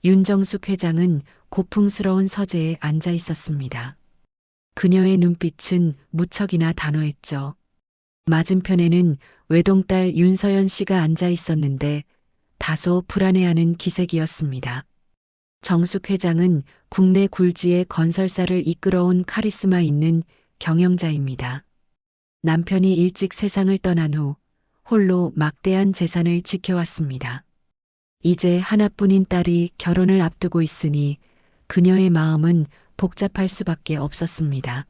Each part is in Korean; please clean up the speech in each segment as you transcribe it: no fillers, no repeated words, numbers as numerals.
윤정숙 회장은 고풍스러운 서재에 앉아 있었습니다. 그녀의 눈빛은 무척이나 단호했죠. 맞은편에는 외동딸 윤서연 씨가 앉아 있었는데 다소 불안해하는 기색이었습니다. 정숙 회장은 국내 굴지의 건설사를 이끌어온 카리스마 있는 경영자입니다. 남편이 일찍 세상을 떠난 후 홀로 막대한 재산을 지켜왔습니다. 이제 하나뿐인 딸이 결혼을 앞두고 있으니 그녀의 마음은 복잡할 수밖에 없었습니다.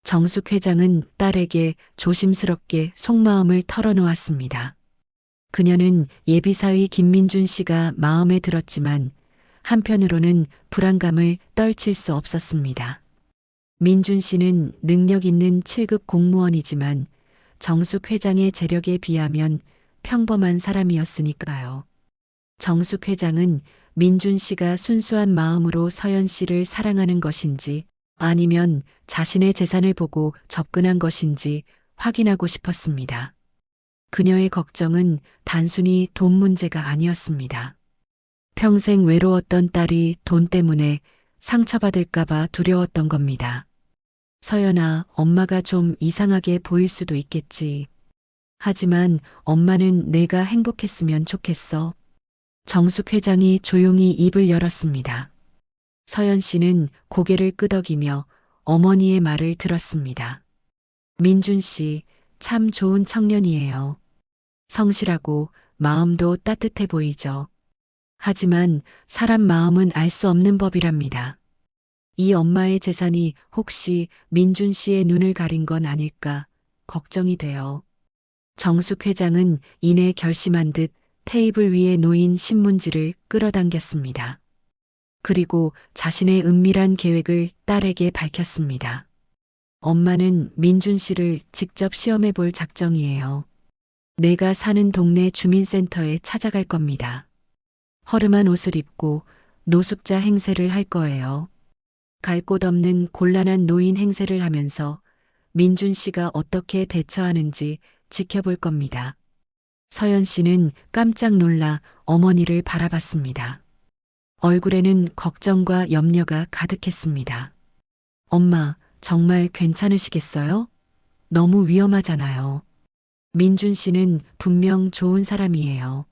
정숙 회장은 딸에게 조심스럽게 속마음을 털어놓았습니다. 그녀는 예비사위 김민준 씨가 마음에 들었지만 한편으로는 불안감을 떨칠 수 없었습니다. 민준 씨는 능력 있는 7급 공무원이지만 정숙 회장의 재력에 비하면 평범한 사람이었으니까요. 정숙 회장은 민준 씨가 순수한 마음으로 서연 씨를 사랑하는 것인지 아니면 자신의 재산을 보고 접근한 것인지 확인하고 싶었습니다. 그녀의 걱정은 단순히 돈 문제가 아니었습니다. 평생 외로웠던 딸이 돈 때문에 상처받을까봐 두려웠던 겁니다. 서연아, 엄마가 좀 이상하게 보일 수도 있겠지. 하지만 엄마는 내가 행복했으면 좋겠어. 정숙 회장이 조용히 입을 열었습니다. 서연 씨는 고개를 끄덕이며 어머니의 말을 들었습니다. 민준 씨, 참 좋은 청년이에요. 성실하고 마음도 따뜻해 보이죠. 하지만 사람 마음은 알 수 없는 법이랍니다. 이 엄마의 재산이 혹시 민준 씨의 눈을 가린 건 아닐까 걱정이 돼요. 정숙 회장은 이내 결심한 듯 테이블 위에 놓인 신문지를 끌어당겼습니다. 그리고 자신의 은밀한 계획을 딸에게 밝혔습니다. 엄마는 민준 씨를 직접 시험해 볼 작정이에요. 내가 사는 동네 주민센터에 찾아갈 겁니다. 허름한 옷을 입고 노숙자 행세를 할 거예요. 갈 곳 없는 곤란한 노인 행세를 하면서 민준 씨가 어떻게 대처하는지 지켜볼 겁니다. 서연 씨는 깜짝 놀라 어머니를 바라봤습니다. 얼굴에는 걱정과 염려가 가득했습니다. 엄마, 정말 괜찮으시겠어요? 너무 위험하잖아요. 민준 씨는 분명 좋은 사람이에요.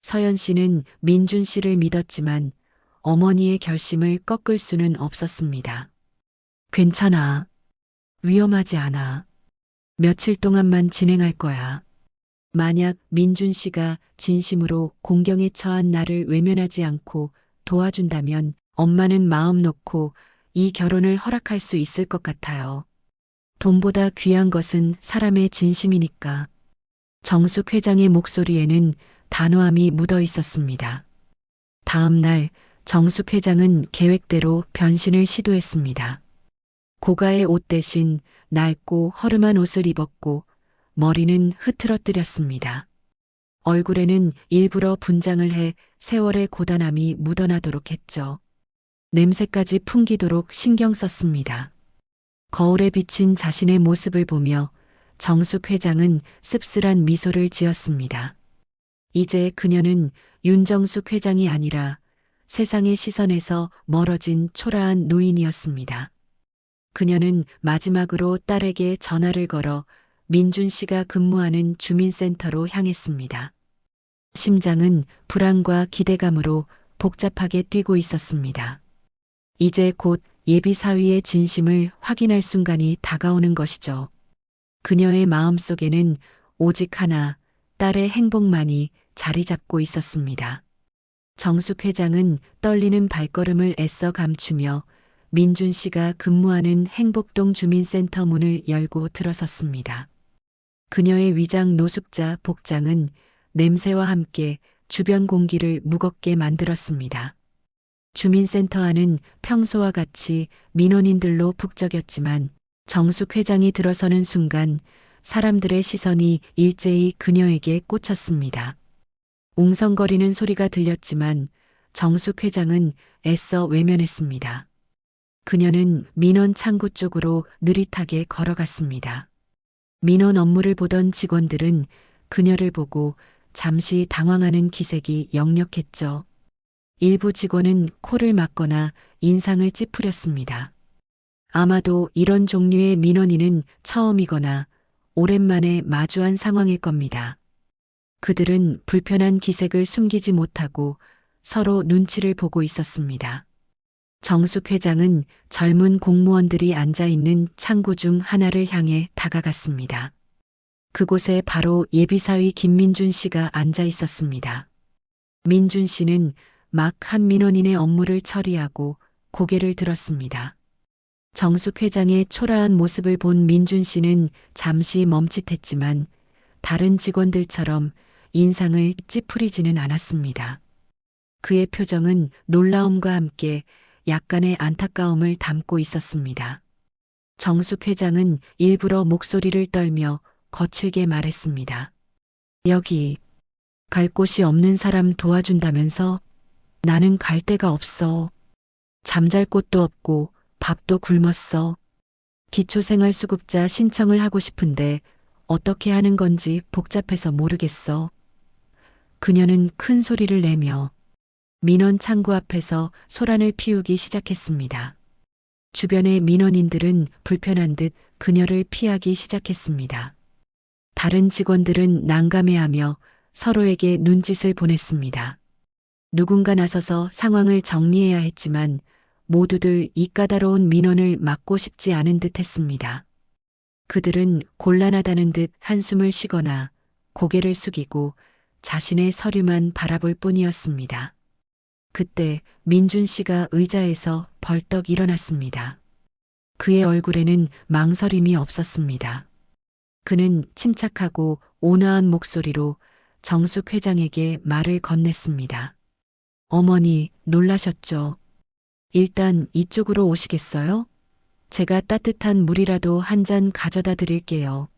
서연 씨는 민준 씨를 믿었지만 어머니의 결심을 꺾을 수는 없었습니다. 괜찮아. 위험하지 않아. 며칠 동안만 진행할 거야. 만약 민준 씨가 진심으로 공경에 처한 나를 외면하지 않고 도와준다면 엄마는 마음 놓고 이 결혼을 허락할 수 있을 것 같아요. 돈보다 귀한 것은 사람의 진심이니까. 정숙 회장의 목소리에는 단호함이 묻어 있었습니다. 다음 날 정숙 회장은 계획대로 변신을 시도했습니다. 고가의 옷 대신 낡고 허름한 옷을 입었고 머리는 흐트러뜨렸습니다. 얼굴에는 일부러 분장을 해 세월의 고단함이 묻어나도록 했죠. 냄새까지 풍기도록 신경 썼습니다. 거울에 비친 자신의 모습을 보며 정숙 회장은 씁쓸한 미소를 지었습니다. 이제 그녀는 윤정숙 회장이 아니라 세상의 시선에서 멀어진 초라한 노인이었습니다. 그녀는 마지막으로 딸에게 전화를 걸어 민준 씨가 근무하는 주민센터로 향했습니다. 심장은 불안과 기대감으로 복잡하게 뛰고 있었습니다. 이제 곧 예비사위의 진심을 확인할 순간이 다가오는 것이죠. 그녀의 마음속에는 오직 하나, 딸의 행복만이 자리 잡고 있었습니다. 정숙 회장은 떨리는 발걸음을 애써 감추며 민준 씨가 근무하는 행복동 주민센터 문을 열고 들어섰습니다. 그녀의 위장 노숙자 복장은 냄새와 함께 주변 공기를 무겁게 만들었습니다. 주민센터 안은 평소와 같이 민원인들로 북적였지만 정숙 회장이 들어서는 순간 사람들의 시선이 일제히 그녀에게 꽂혔습니다. 웅성거리는 소리가 들렸지만 정숙 회장은 애써 외면했습니다. 그녀는 민원 창구 쪽으로 느릿하게 걸어갔습니다. 민원 업무를 보던 직원들은 그녀를 보고 잠시 당황하는 기색이 역력했죠. 일부 직원은 코를 막거나 인상을 찌푸렸습니다. 아마도 이런 종류의 민원인은 처음이거나 오랜만에 마주한 상황일 겁니다. 그들은 불편한 기색을 숨기지 못하고 서로 눈치를 보고 있었습니다. 정숙 회장은 젊은 공무원들이 앉아 있는 창구 중 하나를 향해 다가갔습니다. 그곳에 바로 예비사위 김민준 씨가 앉아 있었습니다. 민준 씨는 막 한 민원인의 업무를 처리하고 고개를 들었습니다. 정숙 회장의 초라한 모습을 본 민준 씨는 잠시 멈칫했지만 다른 직원들처럼 인상을 찌푸리지는 않았습니다. 그의 표정은 놀라움과 함께 약간의 안타까움을 담고 있었습니다. 정숙 회장은 일부러 목소리를 떨며 거칠게 말했습니다. 여기 갈 곳이 없는 사람 도와준다면서? 나는 갈 데가 없어. 잠잘 곳도 없고 밥도 굶었어. 기초생활수급자 신청을 하고 싶은데 어떻게 하는 건지 복잡해서 모르겠어. 그녀는 큰 소리를 내며 민원 창구 앞에서 소란을 피우기 시작했습니다. 주변의 민원인들은 불편한 듯 그녀를 피하기 시작했습니다. 다른 직원들은 난감해하며 서로에게 눈짓을 보냈습니다. 누군가 나서서 상황을 정리해야 했지만 모두들 이 까다로운 민원을 맡고 싶지 않은 듯 했습니다. 그들은 곤란하다는 듯 한숨을 쉬거나 고개를 숙이고 자신의 서류만 바라볼 뿐이었습니다. 그때 민준 씨가 의자에서 벌떡 일어났습니다. 그의 얼굴에는 망설임이 없었습니다. 그는 침착하고 온화한 목소리로 정숙 회장에게 말을 건넸습니다. 어머니, 놀라셨죠? 일단 이쪽으로 오시겠어요? 제가 따뜻한 물이라도 한 잔 가져다 드릴게요.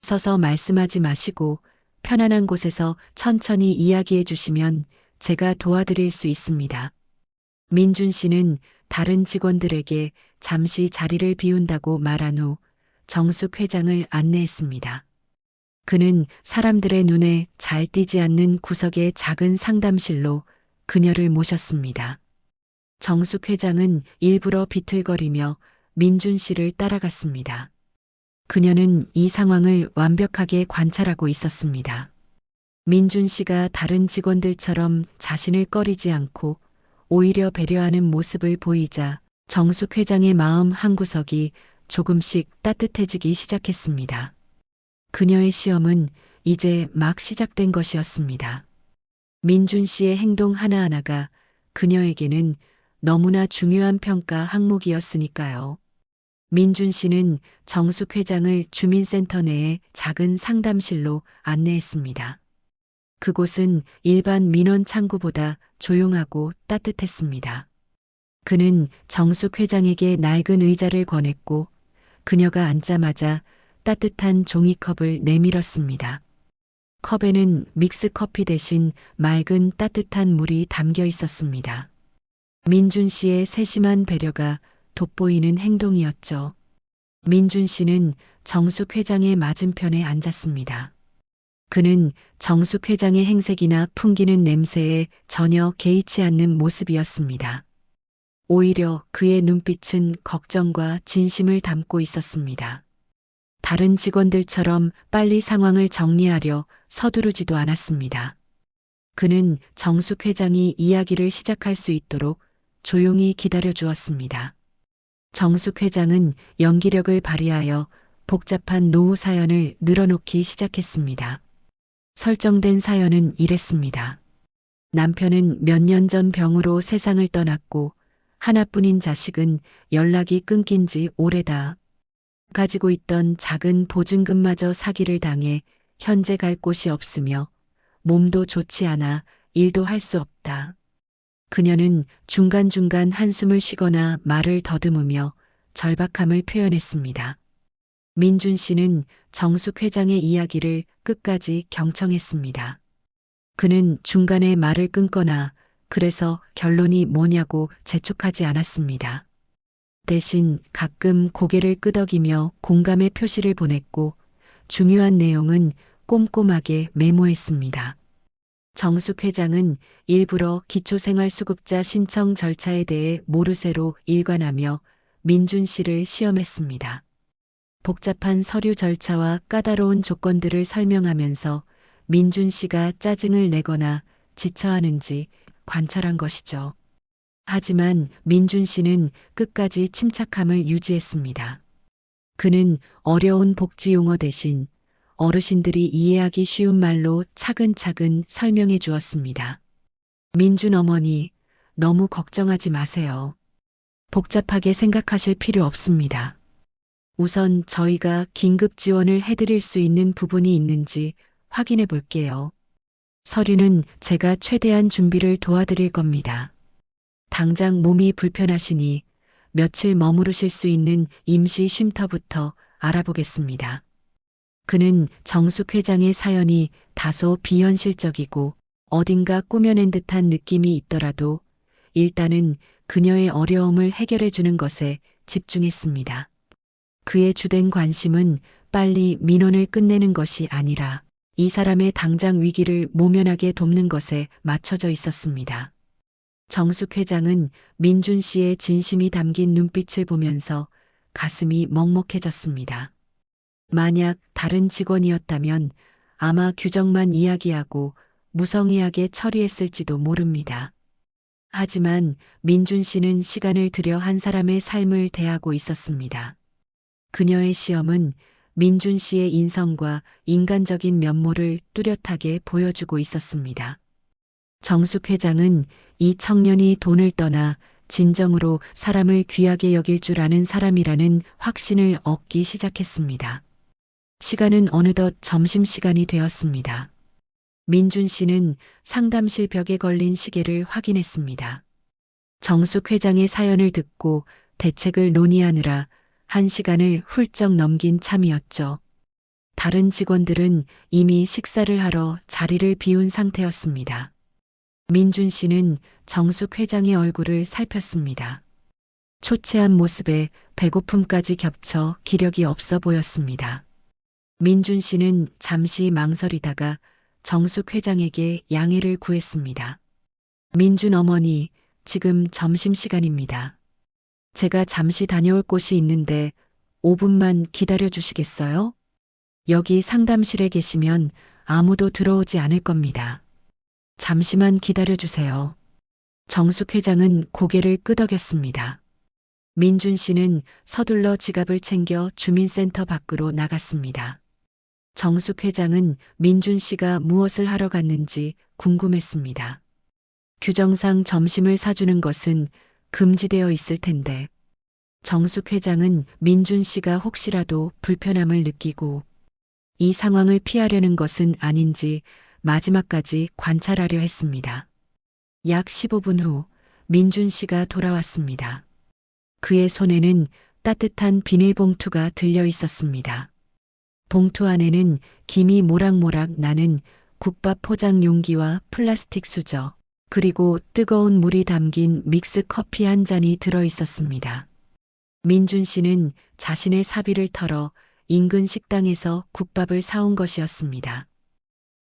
서서 말씀하지 마시고 편안한 곳에서 천천히 이야기해 주시면 제가 도와드릴 수 있습니다. 민준 씨는 다른 직원들에게 잠시 자리를 비운다고 말한 후 정숙 회장을 안내했습니다. 그는 사람들의 눈에 잘 띄지 않는 구석의 작은 상담실로 그녀를 모셨습니다. 정숙 회장은 일부러 비틀거리며 민준 씨를 따라갔습니다. 그녀는 이 상황을 완벽하게 관찰하고 있었습니다. 민준 씨가 다른 직원들처럼 자신을 꺼리지 않고 오히려 배려하는 모습을 보이자 정숙 회장의 마음 한구석이 조금씩 따뜻해지기 시작했습니다. 그녀의 시험은 이제 막 시작된 것이었습니다. 민준 씨의 행동 하나하나가 그녀에게는 너무나 중요한 평가 항목이었으니까요. 민준 씨는 정숙 회장을 주민센터 내의 작은 상담실로 안내했습니다. 그곳은 일반 민원 창구보다 조용하고 따뜻했습니다. 그는 정숙 회장에게 낡은 의자를 권했고 그녀가 앉자마자 따뜻한 종이컵을 내밀었습니다. 컵에는 믹스커피 대신 맑은 따뜻한 물이 담겨 있었습니다. 민준 씨의 세심한 배려가 돋보이는 행동이었죠. 민준 씨는 정숙 회장의 맞은편에 앉았습니다. 그는 정숙 회장의 행색이나 풍기는 냄새에 전혀 개의치 않는 모습이었습니다. 오히려 그의 눈빛은 걱정과 진심을 담고 있었습니다. 다른 직원들처럼 빨리 상황을 정리하려 서두르지도 않았습니다. 그는 정숙 회장이 이야기를 시작할 수 있도록 조용히 기다려 주었습니다. 정숙 회장은 연기력을 발휘하여 복잡한 노후 사연을 늘어놓기 시작했습니다. 설정된 사연은 이랬습니다. 남편은 몇 년 전 병으로 세상을 떠났고 하나뿐인 자식은 연락이 끊긴 지 오래다. 가지고 있던 작은 보증금마저 사기를 당해 현재 갈 곳이 없으며 몸도 좋지 않아 일도 할 수 없다. 그녀는 중간중간 한숨을 쉬거나 말을 더듬으며 절박함을 표현했습니다. 민준 씨는 정숙 회장의 이야기를 끝까지 경청했습니다. 그는 중간에 말을 끊거나 그래서 결론이 뭐냐고 재촉하지 않았습니다. 대신 가끔 고개를 끄덕이며 공감의 표시를 보냈고 중요한 내용은 꼼꼼하게 메모했습니다. 정숙 회장은 일부러 기초생활수급자 신청 절차에 대해 모르쇠로 일관하며 민준 씨를 시험했습니다. 복잡한 서류 절차와 까다로운 조건들을 설명하면서 민준 씨가 짜증을 내거나 지쳐하는지 관찰한 것이죠. 하지만 민준 씨는 끝까지 침착함을 유지했습니다. 그는 어려운 복지 용어 대신 어르신들이 이해하기 쉬운 말로 차근차근 설명해 주었습니다. 민준 어머니, 너무 걱정하지 마세요. 복잡하게 생각하실 필요 없습니다. 우선 저희가 긴급 지원을 해드릴 수 있는 부분이 있는지 확인해 볼게요. 서류는 제가 최대한 준비를 도와드릴 겁니다. 당장 몸이 불편하시니 며칠 머무르실 수 있는 임시 쉼터부터 알아보겠습니다. 그는 정숙 회장의 사연이 다소 비현실적이고 어딘가 꾸며낸 듯한 느낌이 있더라도 일단은 그녀의 어려움을 해결해 주는 것에 집중했습니다. 그의 주된 관심은 빨리 민원을 끝내는 것이 아니라 이 사람의 당장 위기를 모면하게 돕는 것에 맞춰져 있었습니다. 정숙 회장은 민준 씨의 진심이 담긴 눈빛을 보면서 가슴이 먹먹해졌습니다. 만약 다른 직원이었다면 아마 규정만 이야기하고 무성의하게 처리했을지도 모릅니다. 하지만 민준 씨는 시간을 들여 한 사람의 삶을 대하고 있었습니다. 그녀의 시험은 민준 씨의 인성과 인간적인 면모를 뚜렷하게 보여주고 있었습니다. 정숙 회장은 이 청년이 돈을 떠나 진정으로 사람을 귀하게 여길 줄 아는 사람이라는 확신을 얻기 시작했습니다. 시간은 어느덧 점심시간이 되었습니다. 민준 씨는 상담실 벽에 걸린 시계를 확인했습니다. 정숙 회장의 사연을 듣고 대책을 논의하느라 1시간을 훌쩍 넘긴 참이었죠. 다른 직원들은 이미 식사를 하러 자리를 비운 상태였습니다. 민준 씨는 정숙 회장의 얼굴을 살폈습니다. 초췌한 모습에 배고픔까지 겹쳐 기력이 없어 보였습니다. 민준 씨는 잠시 망설이다가 정숙 회장에게 양해를 구했습니다. 민준 어머니, 지금 점심시간입니다. 제가 잠시 다녀올 곳이 있는데 5분만 기다려 주시겠어요? 여기 상담실에 계시면 아무도 들어오지 않을 겁니다. 잠시만 기다려 주세요. 정숙 회장은 고개를 끄덕였습니다. 민준 씨는 서둘러 지갑을 챙겨 주민센터 밖으로 나갔습니다. 정숙 회장은 민준 씨가 무엇을 하러 갔는지 궁금했습니다. 규정상 점심을 사주는 것은 금지되어 있을 텐데 정숙 회장은 민준 씨가 혹시라도 불편함을 느끼고 이 상황을 피하려는 것은 아닌지 마지막까지 관찰하려 했습니다. 약 15분 후 민준 씨가 돌아왔습니다. 그의 손에는 따뜻한 비닐봉투가 들려 있었습니다. 봉투 안에는 김이 모락모락 나는 국밥 포장 용기와 플라스틱 수저, 그리고 뜨거운 물이 담긴 믹스 커피 한 잔이 들어 있었습니다. 민준 씨는 자신의 사비를 털어 인근 식당에서 국밥을 사온 것이었습니다.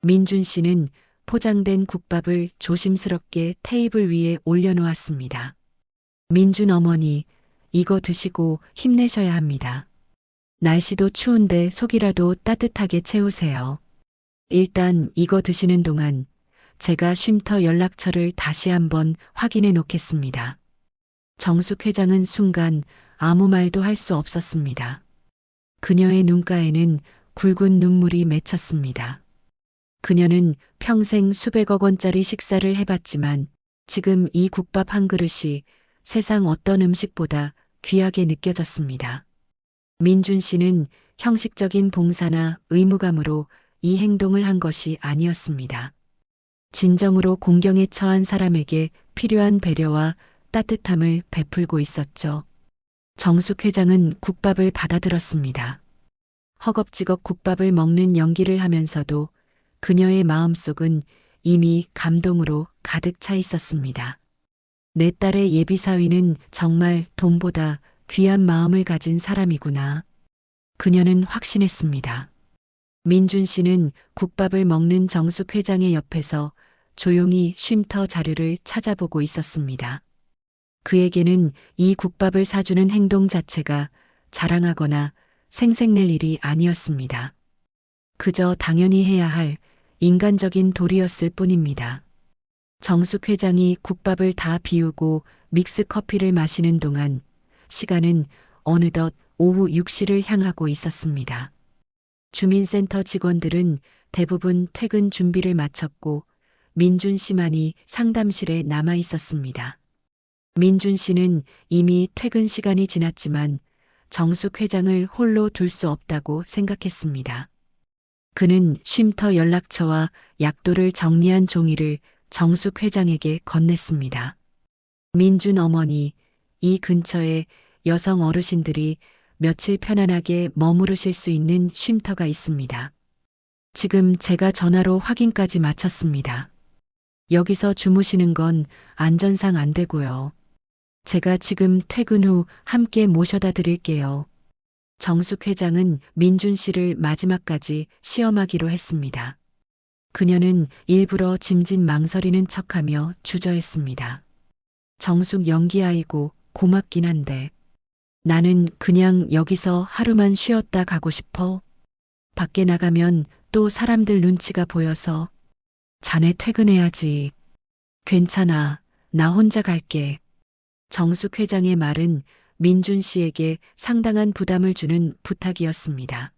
민준 씨는 포장된 국밥을 조심스럽게 테이블 위에 올려놓았습니다. 민준 어머니, 이거 드시고 힘내셔야 합니다. 날씨도 추운데 속이라도 따뜻하게 채우세요. 일단 이거 드시는 동안 제가 쉼터 연락처를 다시 한번 확인해 놓겠습니다. 정숙 회장은 순간 아무 말도 할 수 없었습니다. 그녀의 눈가에는 굵은 눈물이 맺혔습니다. 그녀는 평생 수백억 원짜리 식사를 해봤지만 지금 이 국밥 한 그릇이 세상 어떤 음식보다 귀하게 느껴졌습니다. 민준 씨는 형식적인 봉사나 의무감으로 이 행동을 한 것이 아니었습니다. 진정으로 공경에 처한 사람에게 필요한 배려와 따뜻함을 베풀고 있었죠. 정숙 회장은 국밥을 받아들었습니다. 허겁지겁 국밥을 먹는 연기를 하면서도 그녀의 마음속은 이미 감동으로 가득 차 있었습니다. 내 딸의 예비사위는 정말 돈보다 귀한 마음을 가진 사람이구나. 그녀는 확신했습니다. 민준 씨는 국밥을 먹는 정숙 회장의 옆에서 조용히 쉼터 자료를 찾아보고 있었습니다. 그에게는 이 국밥을 사주는 행동 자체가 자랑하거나 생색낼 일이 아니었습니다. 그저 당연히 해야 할 인간적인 도리였을 뿐입니다. 정숙 회장이 국밥을 다 비우고 믹스 커피를 마시는 동안 시간은 어느덧 오후 6시를 향하고 있었습니다. 주민센터 직원들은 대부분 퇴근 준비를 마쳤고 민준 씨만이 상담실에 남아 있었습니다. 민준 씨는 이미 퇴근 시간이 지났지만 정숙 회장을 홀로 둘 수 없다고 생각했습니다. 그는 쉼터 연락처와 약도를 정리한 종이를 정숙 회장에게 건넸습니다. 민준 어머니, 이 근처에 여성 어르신들이 며칠 편안하게 머무르실 수 있는 쉼터가 있습니다. 지금 제가 전화로 확인까지 마쳤습니다. 여기서 주무시는 건 안전상 안 되고요. 제가 지금 퇴근 후 함께 모셔다 드릴게요. 정숙 회장은 민준 씨를 마지막까지 시험하기로 했습니다. 그녀는 일부러 짐짓 망설이는 척하며 주저했습니다. 정숙 연기아이고 고맙긴 한데 나는 그냥 여기서 하루만 쉬었다 가고 싶어. 밖에 나가면 또 사람들 눈치가 보여서. 자네 퇴근해야지. 괜찮아. 나 혼자 갈게. 정숙 회장의 말은 민준 씨에게 상당한 부담을 주는 부탁이었습니다.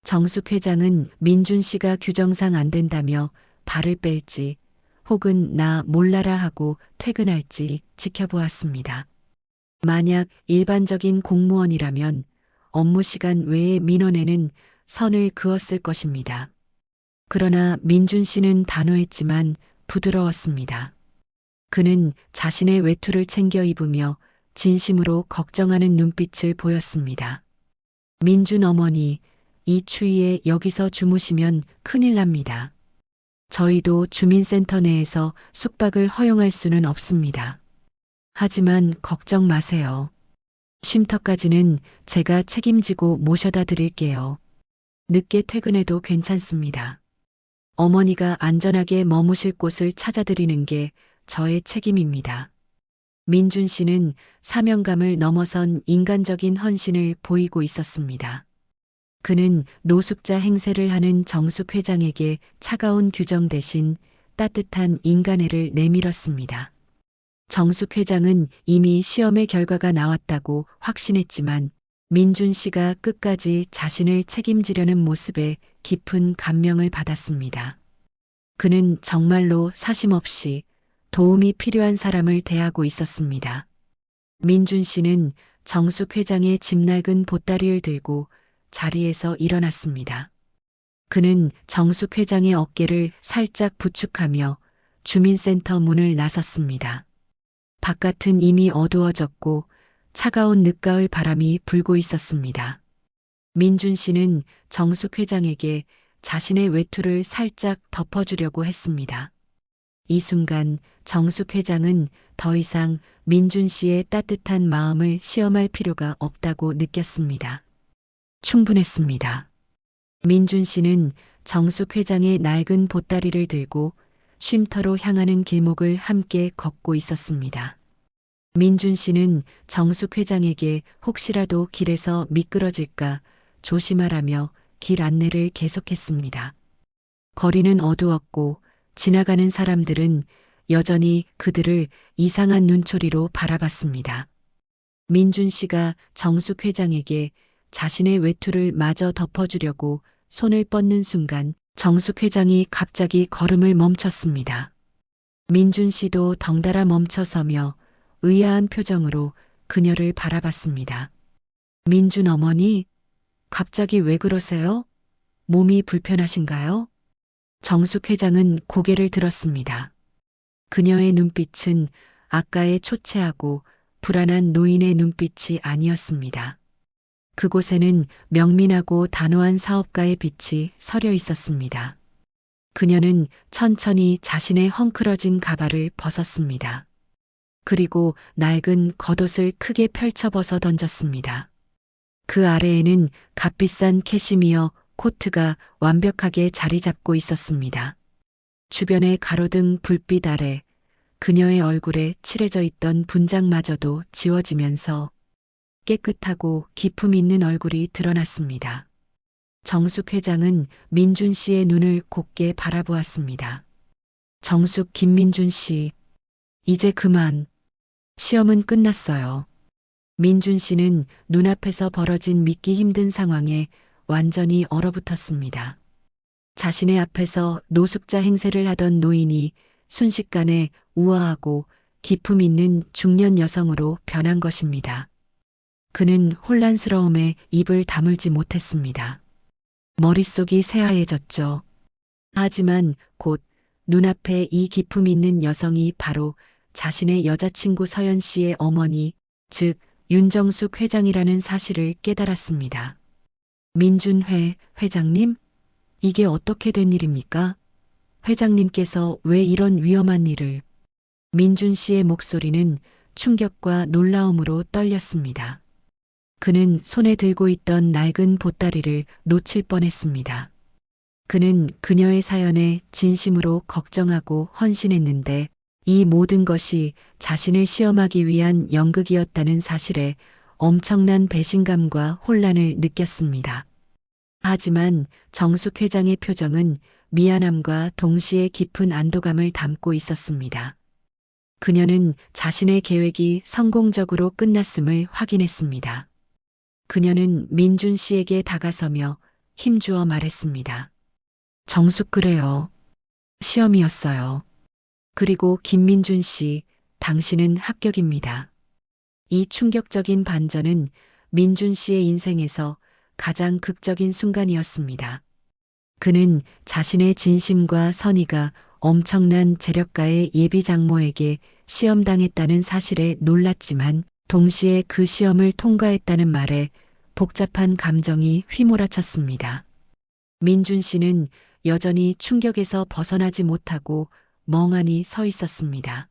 정숙 회장은 민준 씨가 규정상 안 된다며 발을 뺄지 혹은 나 몰라라 하고 퇴근할지 지켜보았습니다. 만약 일반적인 공무원이라면 업무 시간 외의 민원에는 선을 그었을 것입니다. 그러나 민준 씨는 단호했지만 부드러웠습니다. 그는 자신의 외투를 챙겨 입으며 진심으로 걱정하는 눈빛을 보였습니다. 민준 어머니, 이 추위에 여기서 주무시면 큰일 납니다. 저희도 주민센터 내에서 숙박을 허용할 수는 없습니다. 하지만 걱정 마세요. 쉼터까지는 제가 책임지고 모셔다 드릴게요. 늦게 퇴근해도 괜찮습니다. 어머니가 안전하게 머무실 곳을 찾아드리는 게 저의 책임입니다. 민준 씨는 사명감을 넘어선 인간적인 헌신을 보이고 있었습니다. 그는 노숙자 행세를 하는 정숙 회장에게 차가운 규정 대신 따뜻한 인간애를 내밀었습니다. 정숙 회장은 이미 시험의 결과가 나왔다고 확신했지만 민준 씨가 끝까지 자신을 책임지려는 모습에 깊은 감명을 받았습니다. 그는 정말로 사심없이 도움이 필요한 사람을 대하고 있었습니다. 민준 씨는 정숙 회장의 짐낡은 보따리를 들고 자리에서 일어났습니다. 그는 정숙 회장의 어깨를 살짝 부축하며 주민센터 문을 나섰습니다. 바깥은 이미 어두워졌고 차가운 늦가을 바람이 불고 있었습니다. 민준 씨는 정숙 회장에게 자신의 외투를 살짝 덮어주려고 했습니다. 이 순간 정숙 회장은 더 이상 민준 씨의 따뜻한 마음을 시험할 필요가 없다고 느꼈습니다. 충분했습니다. 민준 씨는 정숙 회장의 낡은 보따리를 들고 쉼터로 향하는 길목을 함께 걷고 있었습니다. 민준 씨는 정숙 회장에게 혹시라도 길에서 미끄러질까 조심하라며 길 안내를 계속했습니다. 거리는 어두웠고 지나가는 사람들은 여전히 그들을 이상한 눈초리로 바라봤습니다. 민준 씨가 정숙 회장에게 자신의 외투를 마저 덮어주려고 손을 뻗는 순간 정숙 회장이 갑자기 걸음을 멈췄습니다. 민준 씨도 덩달아 멈춰서며 의아한 표정으로 그녀를 바라봤습니다. 민준 어머니, 갑자기 왜 그러세요? 몸이 불편하신가요? 정숙 회장은 고개를 들었습니다. 그녀의 눈빛은 아까의 초췌하고 불안한 노인의 눈빛이 아니었습니다. 그곳에는 명민하고 단호한 사업가의 빛이 서려 있었습니다. 그녀는 천천히 자신의 헝클어진 가발을 벗었습니다. 그리고 낡은 겉옷을 크게 펼쳐 벗어 던졌습니다. 그 아래에는 값비싼 캐시미어 코트가 완벽하게 자리 잡고 있었습니다. 주변의 가로등 불빛 아래 그녀의 얼굴에 칠해져 있던 분장마저도 지워지면서 깨끗하고 기품 있는 얼굴이 드러났습니다. 정숙 회장은 민준 씨의 눈을 곱게 바라보았습니다. 정숙 김민준 씨, 이제 그만. 시험은 끝났어요. 민준 씨는 눈앞에서 벌어진 믿기 힘든 상황에 완전히 얼어붙었습니다. 자신의 앞에서 노숙자 행세를 하던 노인이 순식간에 우아하고 기품 있는 중년 여성으로 변한 것입니다. 그는 혼란스러움에 입을 다물지 못했습니다. 머릿속이 새하얘졌죠. 하지만 곧 눈앞에 이 기품 있는 여성이 바로 자신의 여자친구 서연 씨의 어머니, 즉 윤정숙 회장이라는 사실을 깨달았습니다. 민준회 회장님? 이게 어떻게 된 일입니까? 회장님께서 왜 이런 위험한 일을? 민준 씨의 목소리는 충격과 놀라움으로 떨렸습니다. 그는 손에 들고 있던 낡은 보따리를 놓칠 뻔했습니다. 그는 그녀의 사연에 진심으로 걱정하고 헌신했는데 이 모든 것이 자신을 시험하기 위한 연극이었다는 사실에 엄청난 배신감과 혼란을 느꼈습니다. 하지만 정숙 회장의 표정은 미안함과 동시에 깊은 안도감을 담고 있었습니다. 그녀는 자신의 계획이 성공적으로 끝났음을 확인했습니다. 그녀는 민준 씨에게 다가서며 힘주어 말했습니다. 정숙 그래요. 시험이었어요. 그리고 김민준 씨, 당신은 합격입니다. 이 충격적인 반전은 민준 씨의 인생에서 가장 극적인 순간이었습니다. 그는 자신의 진심과 선의가 엄청난 재력가의 예비 장모에게 시험당했다는 사실에 놀랐지만 동시에 그 시험을 통과했다는 말에 복잡한 감정이 휘몰아쳤습니다. 민준 씨는 여전히 충격에서 벗어나지 못하고 멍하니 서 있었습니다.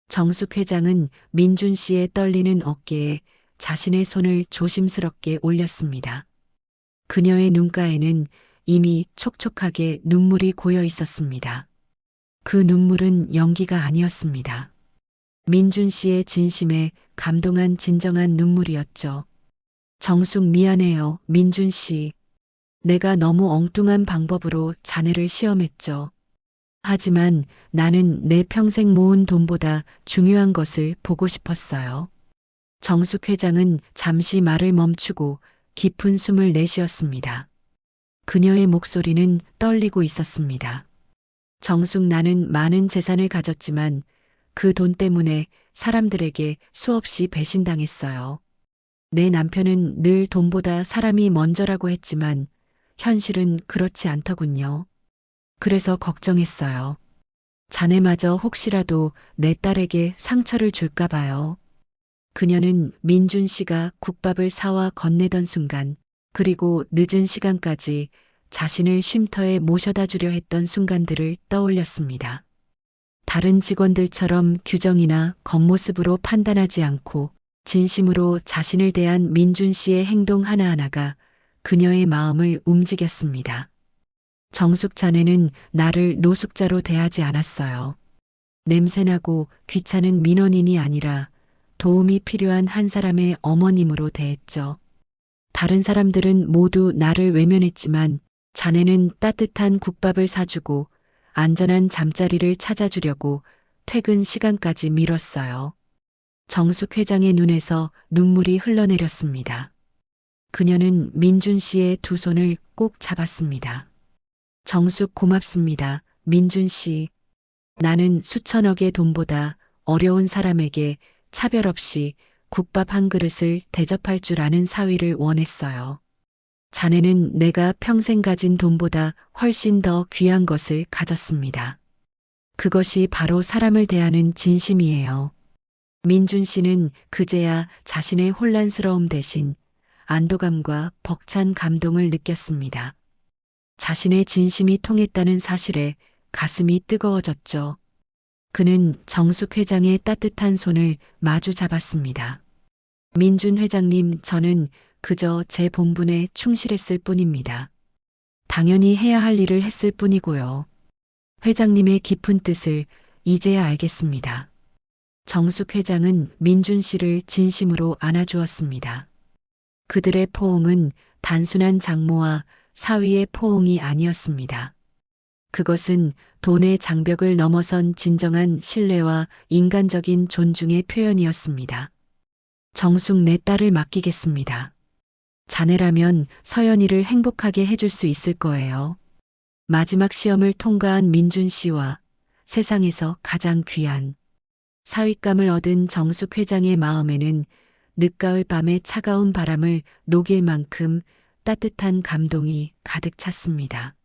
정숙 회장은 민준 씨의 떨리는 어깨에 자신의 손을 조심스럽게 올렸습니다. 그녀의 눈가에는 이미 촉촉하게 눈물이 고여 있었습니다. 그 눈물은 연기가 아니었습니다. 민준 씨의 진심에 감동한 진정한 눈물이었죠. 정숙 미안해요, 민준 씨. 내가 너무 엉뚱한 방법으로 자네를 시험했죠. 하지만 나는 내 평생 모은 돈보다 중요한 것을 보고 싶었어요. 정숙 회장은 잠시 말을 멈추고 깊은 숨을 내쉬었습니다. 그녀의 목소리는 떨리고 있었습니다. 정숙 나는 많은 재산을 가졌지만 그 돈 때문에 사람들에게 수없이 배신당했어요. 내 남편은 늘 돈보다 사람이 먼저라고 했지만 현실은 그렇지 않더군요. 그래서 걱정했어요. 자네마저 혹시라도 내 딸에게 상처를 줄까 봐요. 그녀는 민준 씨가 국밥을 사와 건네던 순간, 그리고 늦은 시간까지 자신을 쉼터에 모셔다 주려 했던 순간들을 떠올렸습니다. 다른 직원들처럼 규정이나 겉모습으로 판단하지 않고 진심으로 자신을 대한 민준 씨의 행동 하나하나가 그녀의 마음을 움직였습니다. 정숙 자네는 나를 노숙자로 대하지 않았어요. 냄새나고 귀찮은 민원인이 아니라 도움이 필요한 한 사람의 어머님으로 대했죠. 다른 사람들은 모두 나를 외면했지만 자네는 따뜻한 국밥을 사주고 안전한 잠자리를 찾아주려고 퇴근 시간까지 미뤘어요. 정숙 회장의 눈에서 눈물이 흘러내렸습니다. 그녀는 민준 씨의 두 손을 꼭 잡았습니다. 정숙 고맙습니다, 민준 씨. 나는 수천억의 돈보다 어려운 사람에게 차별 없이 국밥 한 그릇을 대접할 줄 아는 사위를 원했어요. 자네는 내가 평생 가진 돈보다 훨씬 더 귀한 것을 가졌습니다. 그것이 바로 사람을 대하는 진심이에요. 민준 씨는 그제야 자신의 혼란스러움 대신 안도감과 벅찬 감동을 느꼈습니다. 자신의 진심이 통했다는 사실에 가슴이 뜨거워졌죠. 그는 정숙 회장의 따뜻한 손을 마주 잡았습니다. 민준 회장님, 저는 그저 제 본분에 충실했을 뿐입니다. 당연히 해야 할 일을 했을 뿐이고요. 회장님의 깊은 뜻을 이제야 알겠습니다. 정숙 회장은 민준 씨를 진심으로 안아주었습니다. 그들의 포옹은 단순한 장모와 사위의 포옹이 아니었습니다. 그것은 돈의 장벽을 넘어선 진정한 신뢰와 인간적인 존중의 표현이었습니다. 정숙 내 딸을 맡기겠습니다. 자네라면 서연이를 행복하게 해줄 수 있을 거예요. 마지막 시험을 통과한 민준 씨와 세상에서 가장 귀한 사윗감을 얻은 정숙 회장의 마음에는 늦가을 밤의 차가운 바람을 녹일 만큼 따뜻한 감동이 가득 찼습니다.